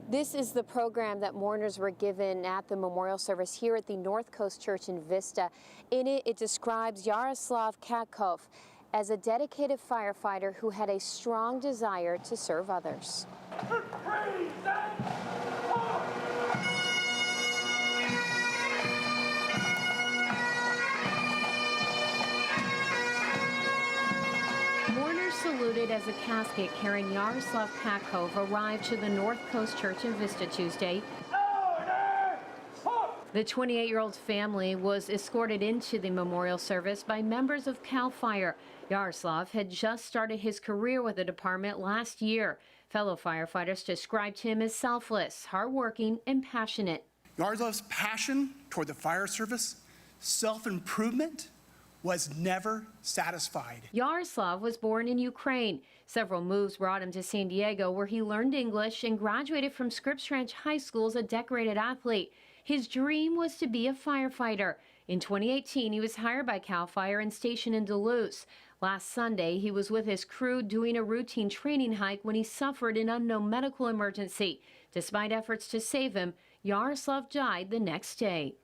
This is the program that mourners were given at the memorial service here at the North Coast Church in Vista. In it, it describes Yaroslav Kakov as a dedicated firefighter who had a strong desire to serve others. Mourners saluted as a casket carrying Yaroslav Kakov arrived to the North Coast Church in Vista Tuesday. The 28-year-old family was escorted into the memorial service by members of CAL FIRE. Yaroslav had just started his career with the department last year. Fellow firefighters described him as selfless, hardworking, and passionate. Yaroslav's passion toward the fire service, self-improvement, was never satisfied. Yaroslav was born in Ukraine. Several moves brought him to San Diego, where he learned English and graduated from Scripps Ranch High School as a decorated athlete. His dream was to be a firefighter. In 2018, he was hired by CAL FIRE and stationed in Duluth. Last Sunday, he was with his crew doing a routine training hike when he suffered an unknown medical emergency. Despite efforts to save him, Yaroslav died the next day.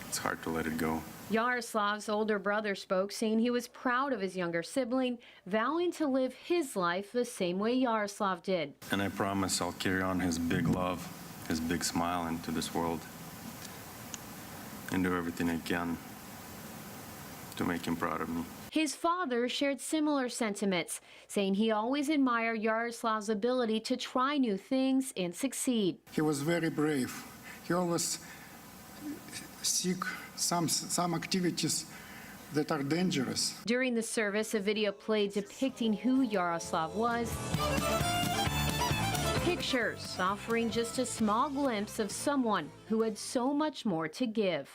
It's hard to let it go. Yaroslav's older brother spoke, saying he was proud of his younger sibling, vowing to live his life the same way Yaroslav did. And I promise I'll carry on his big love, his big smile into this world, and do everything I can to make him proud of me. His father shared similar sentiments, saying he always admired Yaroslav's ability to try new things and succeed. He was very brave. He always seek some activities that are dangerous. During the service, a video played depicting who Yaroslav was. Pictures offering just a small glimpse of someone who had so much more to give.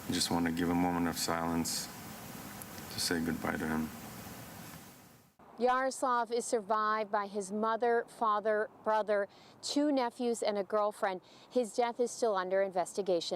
I just want to give a moment of silence to say goodbye to him. Yaroslav is survived by his mother, father, brother, 2 nephews, and a girlfriend. His death is still under investigation.